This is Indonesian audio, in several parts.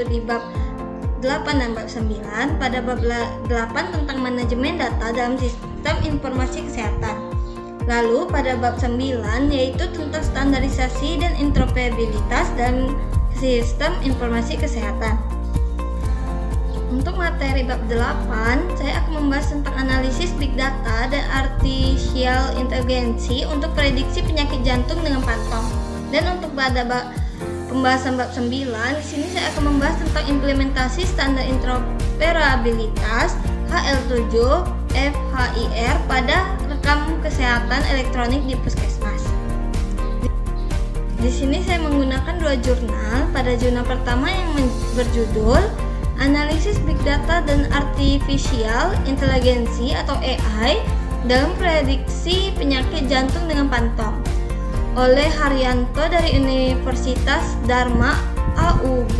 diatur di bab 8 dan bab 9. Pada bab 8 tentang manajemen data dalam sistem informasi kesehatan. Lalu pada bab 9 yaitu tentang standarisasi dan interoperabilitas dalam sistem informasi kesehatan. Untuk materi bab 8, saya akan membahas tentang analisis big data dan artificial intelligence untuk prediksi penyakit jantung dengan pantong. Dan untuk pada pembahasan bab 9, di sini saya akan membahas tentang implementasi standar interoperabilitas HL7 FHIR pada rekam kesehatan elektronik di puskesmas. Di sini saya menggunakan dua jurnal. Pada jurnal pertama yang berjudul Analisis Big Data dan Artificial Intelligence atau AI dalam prediksi penyakit jantung dengan pantong oleh Haryanto dari Universitas Dharma AUB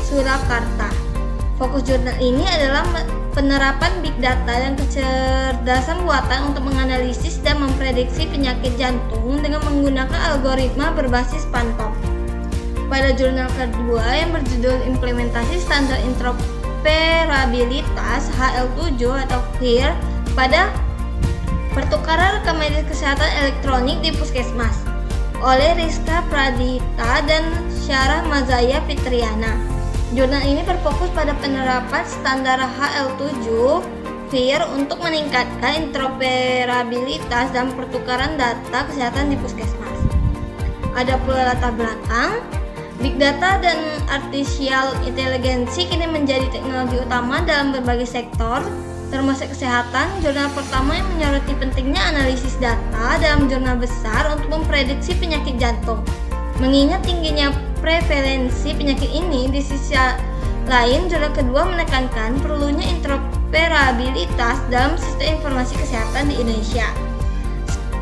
Surakarta. Fokus jurnal ini adalah penerapan big data dan kecerdasan buatan untuk menganalisis dan memprediksi penyakit jantung dengan menggunakan algoritma berbasis pantong. Pada jurnal kedua yang berjudul Implementasi Standar Interoperabilitas HL7 atau HIR pada pertukaran rekam medis kesehatan elektronik di puskesmas oleh Rizka Pradita dan Syarah Mazaya Fitriana. Jurnal ini berfokus pada penerapan standar HL7 HIR untuk meningkatkan interoperabilitas dan pertukaran data kesehatan di puskesmas. Ada pula latar belakang. Big Data dan Artificial Intelligence kini menjadi teknologi utama dalam berbagai sektor, termasuk kesehatan. Jurnal pertama yang menyoroti pentingnya analisis data dalam jurnal besar untuk memprediksi penyakit jantung. Mengingat tingginya prevalensi penyakit ini, di sisi lain jurnal kedua menekankan perlunya interoperabilitas dalam sistem informasi kesehatan di Indonesia.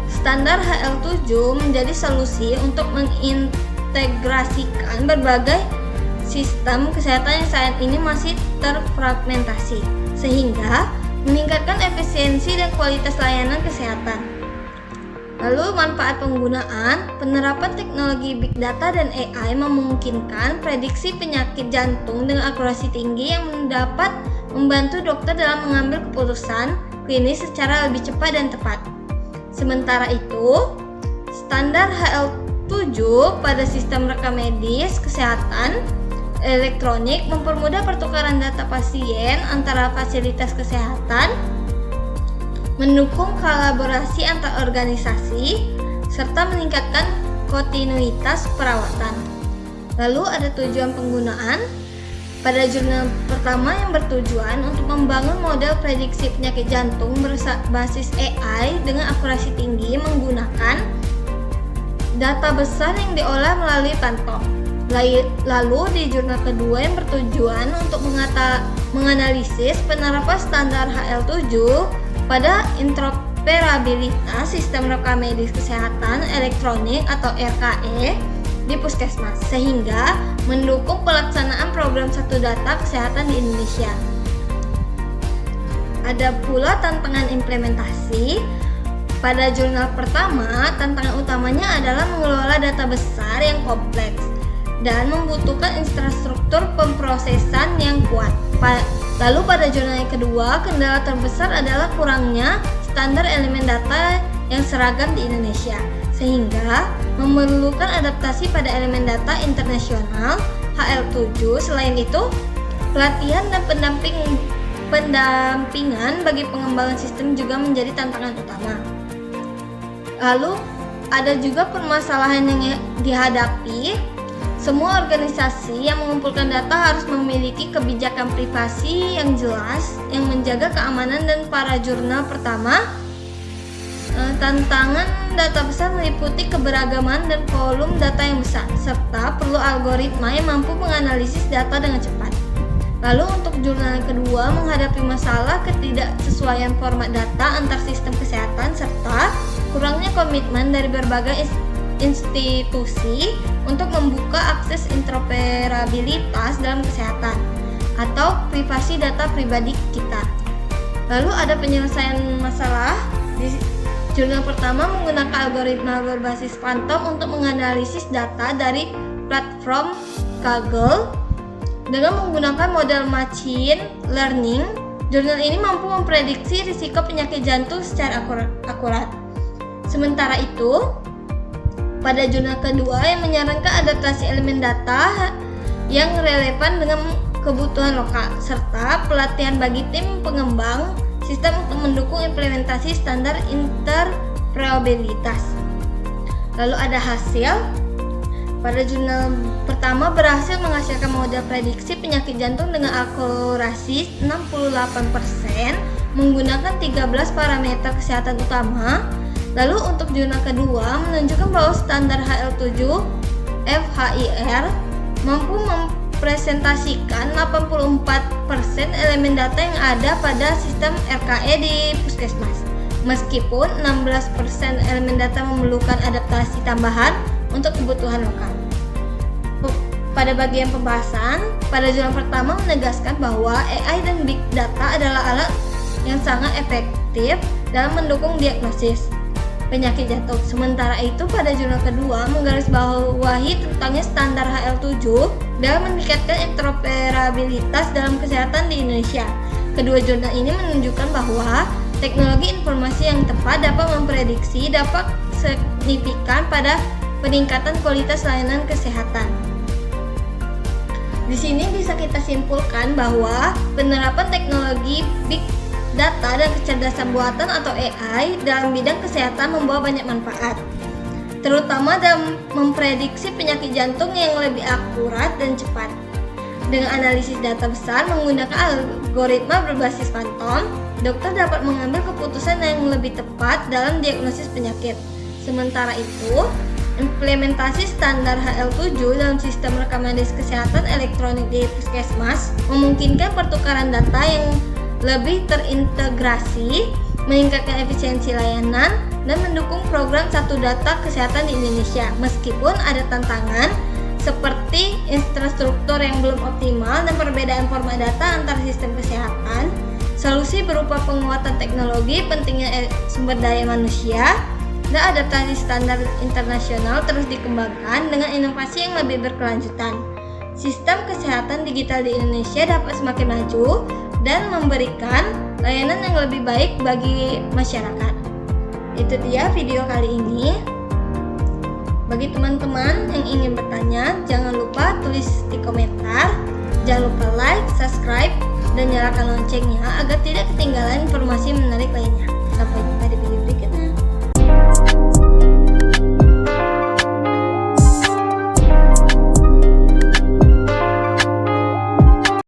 Standar HL7 menjadi solusi untuk mengintegrasikan berbagai sistem kesehatan yang saat ini masih terfragmentasi, sehingga meningkatkan efisiensi dan kualitas layanan kesehatan. Lalu manfaat penggunaan, penerapan teknologi big data dan AI memungkinkan prediksi penyakit jantung dengan akurasi tinggi yang dapat membantu dokter dalam mengambil keputusan klinis secara lebih cepat dan tepat. Sementara itu, standar HL7 pada sistem rekam medis kesehatan elektronik mempermudah pertukaran data pasien antara fasilitas kesehatan, mendukung kolaborasi antar organisasi, serta meningkatkan kontinuitas perawatan. Lalu ada tujuan penggunaan. Pada jurnal pertama yang bertujuan untuk membangun model prediksi penyakit jantung berbasis AI dengan akurasi tinggi menggunakan data besar yang diolah melalui pantong. Lalu di jurnal kedua yang bertujuan untuk menganalisis penerapan standar HL7 pada interoperabilitas sistem rekam medis kesehatan elektronik atau RKE di puskesmas, sehingga mendukung pelaksanaan program satu data kesehatan di Indonesia. Ada pula tantangan implementasi. Pada jurnal pertama, tantangan utamanya adalah mengelola data besar yang kompleks dan membutuhkan infrastruktur pemrosesan yang kuat. Lalu pada jurnal yang kedua, kendala terbesar adalah kurangnya standar elemen data yang seragam di Indonesia, sehingga memerlukan adaptasi pada elemen data internasional HL7. Selain itu, pelatihan dan pendampingan bagi pengembangan sistem juga menjadi tantangan utama. Lalu ada juga permasalahan yang dihadapi. Semua organisasi yang mengumpulkan data harus memiliki kebijakan privasi yang jelas yang menjaga keamanan. Dan para jurnal pertama, tantangan data besar meliputi keberagaman dan volume data yang besar, serta perlu algoritma yang mampu menganalisis data dengan cepat. Lalu untuk jurnal kedua menghadapi masalah ketidaksesuaian format data antar sistem kesehatan serta kurangnya komitmen dari berbagai institusi untuk membuka akses interoperabilitas dalam kesehatan atau privasi data pribadi kita. Lalu ada penyelesaian masalah. Di jurnal pertama menggunakan algoritma berbasis pantong untuk menganalisis data dari platform Kaggle Dengan menggunakan model machine learning, jurnal ini mampu memprediksi risiko penyakit jantung secara akurat. Sementara itu, pada jurnal kedua yang menyarankan adaptasi elemen data yang relevan dengan kebutuhan lokal, serta pelatihan bagi tim pengembang sistem untuk mendukung implementasi standar interoperabilitas. Lalu ada hasil. Pada jurnal pertama berhasil menghasilkan model prediksi penyakit jantung dengan akurasi 68% menggunakan 13 parameter kesehatan utama. Lalu untuk jurnal kedua menunjukkan bahwa standar HL7 FHIR mampu mempresentasikan 84% elemen data yang ada pada sistem RKE di puskesmas. Meskipun 16% elemen data memerlukan adaptasi tambahan untuk kebutuhan lokal. Pada bagian pembahasan, pada jurnal pertama menegaskan bahwa AI dan Big Data adalah alat yang sangat efektif dalam mendukung diagnosis penyakit jantung. Sementara itu pada jurnal kedua menggarisbawahi tentangnya standar HL7 dalam meningkatkan interoperabilitas dalam kesehatan di Indonesia. Kedua jurnal ini menunjukkan bahwa teknologi informasi yang tepat dapat memprediksi dampak signifikan pada peningkatan kualitas layanan kesehatan. Di sini bisa kita simpulkan bahwa penerapan teknologi Big Data dan kecerdasan buatan atau AI dalam bidang kesehatan membawa banyak manfaat, terutama dalam memprediksi penyakit jantung yang lebih akurat dan cepat. Dengan analisis data besar menggunakan algoritma berbasis fantom, dokter dapat mengambil keputusan yang lebih tepat dalam diagnosis penyakit. Sementara itu, implementasi standar HL7 dalam sistem rekam medis kesehatan elektronik di puskesmas memungkinkan pertukaran data yang lebih terintegrasi, meningkatkan efisiensi layanan, dan mendukung program satu data kesehatan di Indonesia. Meskipun ada tantangan seperti infrastruktur yang belum optimal dan perbedaan format data antar sistem kesehatan, solusi berupa penguatan teknologi, pentingnya sumber daya manusia, dan adaptasi standar internasional terus dikembangkan dengan inovasi yang lebih berkelanjutan. Sistem kesehatan digital di Indonesia dapat semakin maju dan memberikan layanan yang lebih baik bagi masyarakat. Itu dia video kali ini. Bagi teman-teman yang ingin bertanya, jangan lupa tulis di komentar. Jangan lupa like, subscribe, dan nyalakan loncengnya agar tidak ketinggalan informasi menarik lainnya. Sampai jumpa di